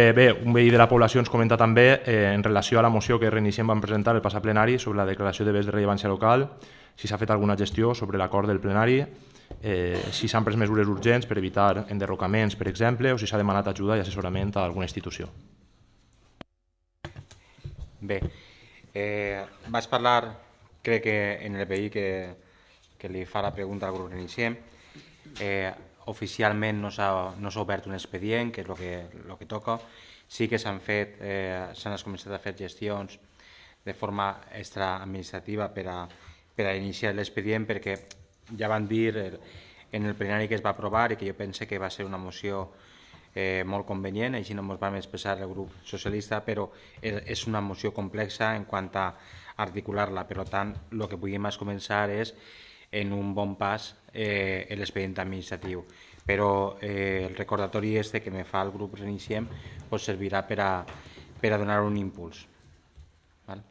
Bé, un veí de la població ens comenta també en relació a la moció que reiniciem vam presentar el passat plenari sobre la declaració de béns de rellevància local, si s'ha fet alguna gestió sobre l'acord del plenari, si s'han pres mesures urgents per evitar enderrocaments, per exemple, o si s'ha demanat ajuda i assessorament a alguna institució. Bé, vaig parlar, crec que en el veí que li fa la pregunta al grup Reiniciem. Oficialment no s'ha obert un expedient, que és el que toca. Sí que s'han començat a fer gestions de forma extraadministrativa per a iniciar l'expedient, perquè ja van dir en el plenari que es va aprovar i que jo pense que va ser una moció molt convenient, així no ens vam expressar el grup socialista, però és una moció complexa en quant a articular-la. Per tant, el que podíem començar és en un bon pas l'expedient administratiu. Però el recordatori que me fa el grup Reiniciem servirà per a donar un impuls. Val?